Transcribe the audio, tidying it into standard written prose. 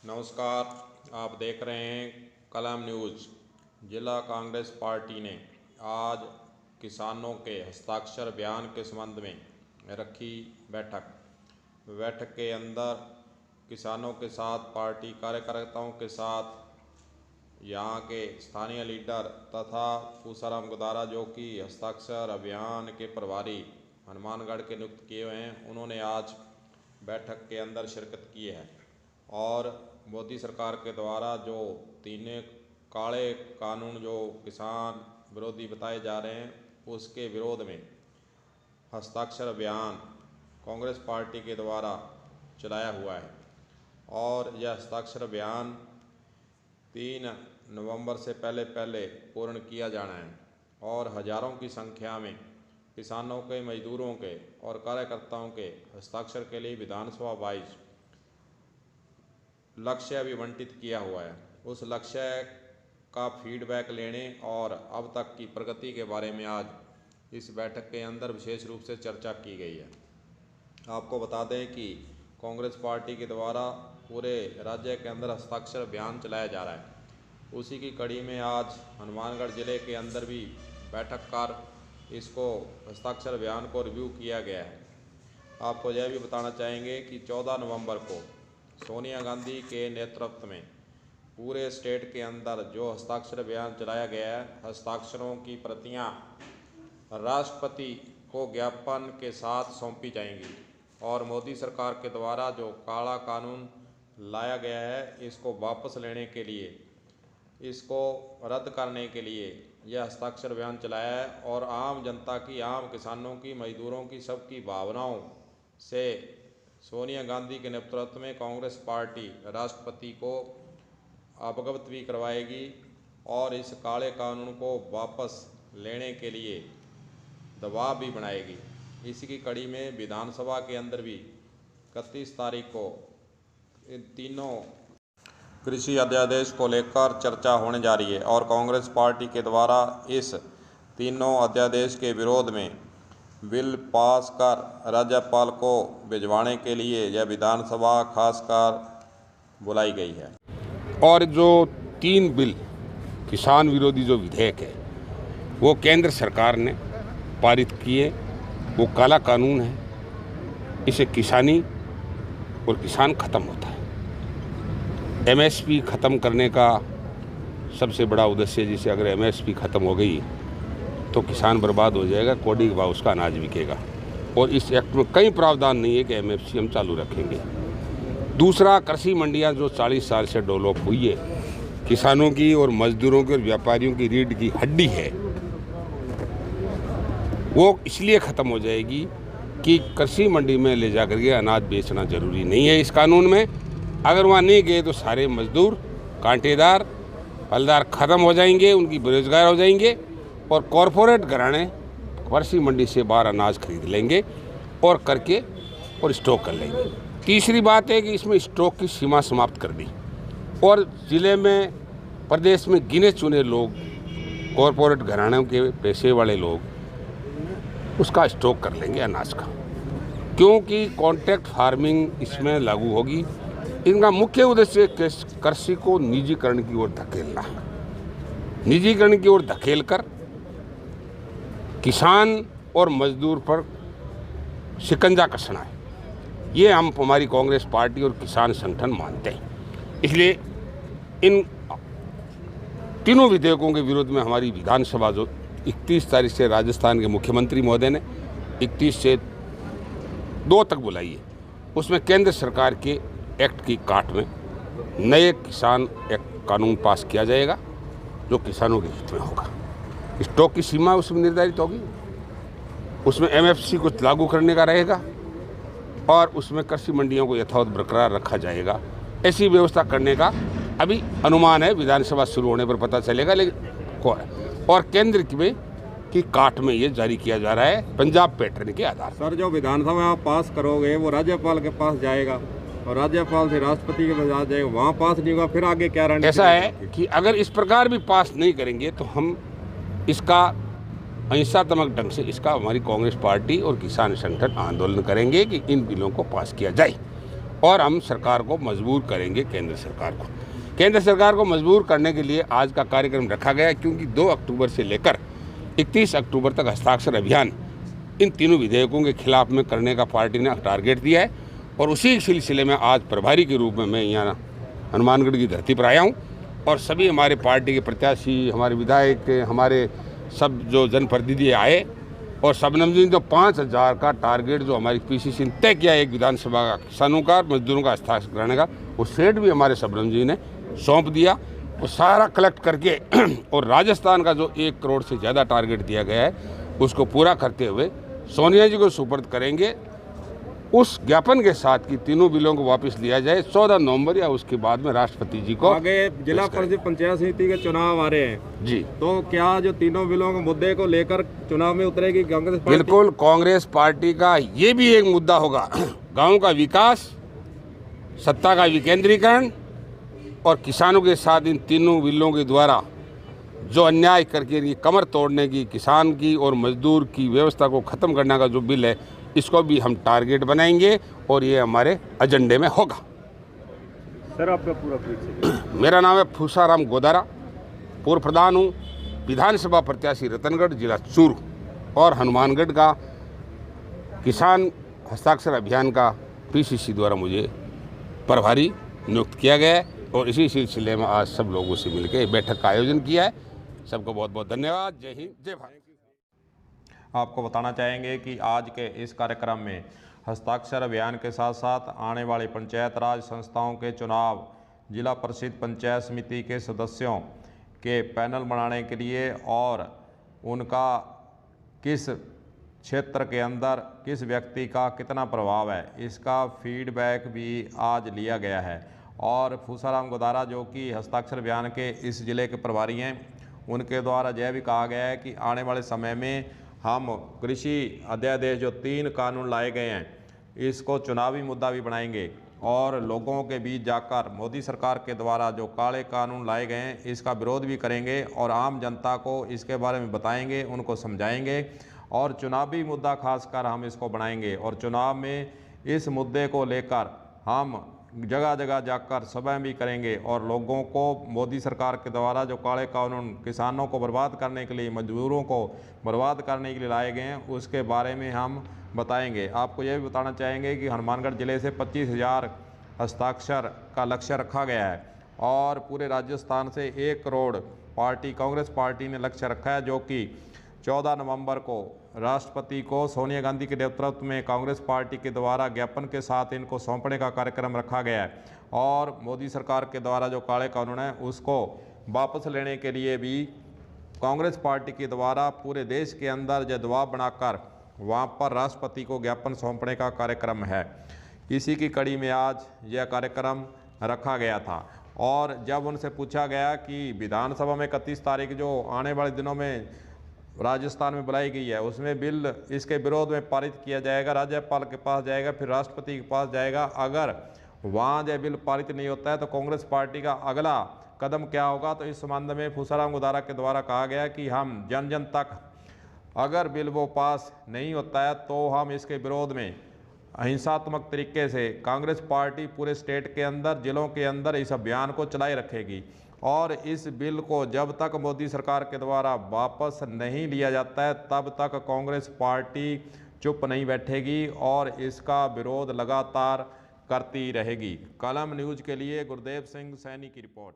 नमस्कार, आप देख रहे हैं कलम न्यूज़। जिला कांग्रेस पार्टी ने आज किसानों के हस्ताक्षर अभियान के संबंध में रखी बैठक के अंदर किसानों के साथ, पार्टी कार्यकर्ताओं के साथ, यहाँ के स्थानीय लीडर तथा पूसाराम गुदारा जो कि हस्ताक्षर अभियान के प्रभारी हनुमानगढ़ के नियुक्त किए हुए हैं, उन्होंने आज बैठक के अंदर शिरकत की है। और मोदी सरकार के द्वारा जो तीनों काले कानून जो किसान विरोधी बताए जा रहे हैं, उसके विरोध में हस्ताक्षर अभियान कांग्रेस पार्टी के द्वारा चलाया हुआ है। और यह हस्ताक्षर अभियान 3 नवंबर से पहले पूर्ण किया जाना है। और हजारों की संख्या में किसानों के, मजदूरों के और कार्यकर्ताओं के हस्ताक्षर के लिए विधानसभा वाइज लक्ष्य अभिवंटित किया हुआ है। उस लक्ष्य का फीडबैक लेने और अब तक की प्रगति के बारे में आज इस बैठक के अंदर विशेष रूप से चर्चा की गई है। आपको बता दें कि कांग्रेस पार्टी के द्वारा पूरे राज्य के अंदर हस्ताक्षर अभियान चलाया जा रहा है। उसी की कड़ी में आज हनुमानगढ़ जिले के अंदर भी बैठक कर इसको हस्ताक्षर अभियान को रिव्यू किया गया है। आपको यह भी बताना चाहेंगे कि 14 नवंबर को सोनिया गांधी के नेतृत्व में पूरे स्टेट के अंदर जो हस्ताक्षर अभियान चलाया गया है, हस्ताक्षरों की प्रतियां राष्ट्रपति को ज्ञापन के साथ सौंपी जाएंगी। और मोदी सरकार के द्वारा जो काला कानून लाया गया है, इसको वापस लेने के लिए, इसको रद्द करने के लिए यह हस्ताक्षर अभियान चलाया है। और आम जनता की, आम किसानों की, मजदूरों की, सबकी भावनाओं से सोनिया गांधी के नेतृत्व में कांग्रेस पार्टी राष्ट्रपति को अवगत भी करवाएगी और इस काले कानून को वापस लेने के लिए दबाव भी बनाएगी। इसी की कड़ी में विधानसभा के अंदर भी 31 तारीख को इन तीनों कृषि अध्यादेश को लेकर चर्चा होने जा रही है। और कांग्रेस पार्टी के द्वारा इस तीनों अध्यादेश के विरोध में बिल पास कर राज्यपाल को भिजवाने के लिए यह विधानसभा खासकर बुलाई गई है। और जो 3 बिल किसान विरोधी जो विधेयक है, वो केंद्र सरकार ने पारित किए। वो काला कानून है, इसे किसानी और किसान खत्म होता है। एमएसपी ख़त्म करने का सबसे बड़ा उद्देश्य, जिसे अगर एमएसपी ख़त्म हो गई तो किसान बर्बाद हो जाएगा, कौड़ी के भाव उसका अनाज बिकेगा। और इस एक्ट में कई प्रावधान नहीं है कि एमएसपी हम चालू रखेंगे। दूसरा, कृषि मंडियां जो 40 साल से डेवलप हुई है, किसानों की और मजदूरों की और व्यापारियों की रीढ़ की हड्डी है, वो इसलिए ख़त्म हो जाएगी कि कृषि मंडी में ले जा करके अनाज बेचना जरूरी नहीं है इस कानून में। अगर वहाँ नहीं गए तो सारे मजदूर, कांटेदार, फलदार ख़त्म हो जाएंगे, उनकी बेरोजगार हो जाएंगे। और कॉरपोरेट घराने कृषि मंडी से बाहर अनाज खरीद लेंगे और करके और स्टॉक कर लेंगे। तीसरी बात है कि इसमें स्टॉक की सीमा समाप्त कर दी और ज़िले में, प्रदेश में गिने चुने लोग, कॉरपोरेट घरानों के पैसे वाले लोग उसका स्टॉक कर लेंगे अनाज का, क्योंकि कॉन्ट्रैक्ट फार्मिंग इसमें लागू होगी। इनका मुख्य उद्देश्य कृषि को निजीकरण की ओर धकेलना, निजीकरण की ओर धकेल कर किसान और मजदूर पर शिकंजा कसना है। ये हम, हमारी कांग्रेस पार्टी और किसान संगठन मानते हैं। इसलिए इन तीनों विधेयकों के विरोध में हमारी विधानसभा जो 31 तारीख से राजस्थान के मुख्यमंत्री महोदय ने 31 से 2 तक बुलाई है, उसमें केंद्र सरकार के एक्ट की काट में नए किसान एक्ट कानून पास किया जाएगा जो किसानों के हित में होगा। स्टॉक की सीमा उसमें निर्धारित होगी, उसमें एमएसपी को लागू करने का रहेगा और उसमें कृषि मंडियों को यथावत बरकरार रखा जाएगा। ऐसी व्यवस्था करने का अभी अनुमान है, विधानसभा शुरू होने पर पता चलेगा। लेकिन और केंद्र में की काट में ये जारी किया जा रहा है पंजाब पैटर्न के आधार। सर, जो विधानसभा आप पास करोगे वो राज्यपाल के पास जाएगा और राज्यपाल से राष्ट्रपति के पास जाएगा, वहाँ पास नहीं होगा, फिर आगे क्या रणनीति? ऐसा है कि अगर इस प्रकार भी पास नहीं करेंगे तो हम इसका अहिंसात्मक ढंग से इसका हमारी कांग्रेस पार्टी और किसान संगठन आंदोलन करेंगे कि इन बिलों को पास किया जाए। और हम सरकार को मजबूर करेंगे। केंद्र सरकार को मजबूर करने के लिए आज का कार्यक्रम रखा गया है, क्योंकि 2 अक्टूबर से लेकर 31 अक्टूबर तक हस्ताक्षर अभियान इन तीनों विधेयकों के खिलाफ में करने का पार्टी ने टारगेट दिया है। और उसी सिलसिले में आज प्रभारी के रूप में मैं यहाँ हनुमानगढ़ की धरती पर आया हूँ और सभी हमारे पार्टी के प्रत्याशी, हमारे विधायक, हमारे सब जो जनप्रतिनिधि आए और शबनम जी ने 5000 का टारगेट जो हमारी पीसीसी ने तय किया एक विधानसभा का किसानों का, मजदूरों का हस्ताक्षर कराने का, वो सेट भी हमारे शबनम जी ने सौंप दिया। वो सारा कलेक्ट करके और राजस्थान का जो 1 करोड़ से ज़्यादा टारगेट दिया गया है उसको पूरा करते हुए सोनिया जी को सुपुर्द करेंगे। उस ज्ञापन के साथ कि तीनों बिलों को वापस लिया जाए 14 नवंबर या उसके बाद में राष्ट्रपति जी को। आगे जिला परिषद पंचायत समिति के चुनाव आ रहे हैं जी, तो क्या जो तीनों बिलों के मुद्दे को लेकर चुनाव में उतरेगी कांग्रेस पार्टी? बिल्कुल, कांग्रेस पार्टी का ये भी एक मुद्दा होगा, गाँव का विकास, सत्ता का विकेंद्रीकरण और किसानों के साथ इन तीनों बिलों के द्वारा जो अन्याय करके ये कमर तोड़ने की, किसान की और मजदूर की व्यवस्था को ख़त्म करने का जो बिल है, इसको भी हम टारगेट बनाएंगे और ये हमारे एजेंडे में होगा। सर आपका पूरा परिचय? मेरा नाम है फूसाराम गोदारा, पूर्व प्रधान हूँ, विधानसभा प्रत्याशी रतनगढ़, जिला चूरू और हनुमानगढ़ का किसान हस्ताक्षर अभियान का पीसीसी द्वारा मुझे प्रभारी नियुक्त किया गया है और इसी सिलसिले में आज सब लोगों से मिलकर बैठक का आयोजन किया है। सबको बहुत बहुत धन्यवाद। जय हिंद, जय भारत। आपको बताना चाहेंगे कि आज के इस कार्यक्रम में हस्ताक्षर अभियान के साथ साथ आने वाली पंचायत राज संस्थाओं के चुनाव, जिला परिषद पंचायत समिति के सदस्यों के पैनल बनाने के लिए और उनका किस क्षेत्र के अंदर किस व्यक्ति का कितना प्रभाव है, इसका फीडबैक भी आज लिया गया है। और फूसाराम गोदारा जो कि हस्ताक्षर अभियान के इस जिले के प्रभारी हैं, उनके द्वारा यह भी कहा गया है कि आने वाले समय में हम कृषि अध्यादेश जो 3 कानून लाए गए हैं, इसको चुनावी मुद्दा भी बनाएंगे और लोगों के बीच जाकर मोदी सरकार के द्वारा जो काले कानून लाए गए हैं इसका विरोध भी करेंगे और आम जनता को इसके बारे में बताएंगे, उनको समझाएंगे और चुनावी मुद्दा खासकर हम इसको बनाएंगे। और चुनाव में इस मुद्दे को लेकर हम जगह जगह जाकर सभाएं भी करेंगे और लोगों को मोदी सरकार के द्वारा जो काले कानून किसानों को बर्बाद करने के लिए, मजदूरों को बर्बाद करने के लिए लाए गए हैं, उसके बारे में हम बताएंगे। आपको यह भी बताना चाहेंगे कि हनुमानगढ़ जिले से 25,000 हस्ताक्षर का लक्ष्य रखा गया है और पूरे राजस्थान से 1 करोड़ कांग्रेस पार्टी ने लक्ष्य रखा है, जो कि 14 नवंबर को राष्ट्रपति को सोनिया गांधी के नेतृत्व में कांग्रेस पार्टी के द्वारा ज्ञापन के साथ इनको सौंपने का कार्यक्रम रखा गया है। और मोदी सरकार के द्वारा जो काले कानून है उसको वापस लेने के लिए भी कांग्रेस पार्टी के द्वारा पूरे देश के अंदर जो दबाव बनाकर वहाँ पर राष्ट्रपति को ज्ञापन सौंपने का कार्यक्रम है। इसी की कड़ी में आज यह कार्यक्रम रखा गया था। और जब उनसे पूछा गया कि विधानसभा में 31 तारीख जो आने वाले दिनों में राजस्थान में बुलाई गई है, उसमें बिल इसके विरोध में पारित किया जाएगा, राज्यपाल के पास जाएगा, फिर राष्ट्रपति के पास जाएगा। अगर वहाँ जो बिल पारित नहीं होता है तो कांग्रेस पार्टी का अगला कदम क्या होगा, तो इस संबंध में फूसाराम गोदारा के द्वारा कहा गया कि हम जन जन तक अगर बिल वो पास नहीं होता है तो हम इसके विरोध में अहिंसात्मक तरीके से कांग्रेस पार्टी पूरे स्टेट के अंदर, जिलों के अंदर इस अभियान को चलाए रखेगी। और इस बिल को जब तक मोदी सरकार के द्वारा वापस नहीं लिया जाता है तब तक कांग्रेस पार्टी चुप नहीं बैठेगी और इसका विरोध लगातार करती रहेगी। कलम न्यूज़ के लिए गुरदेव सिंह सैनी की रिपोर्ट।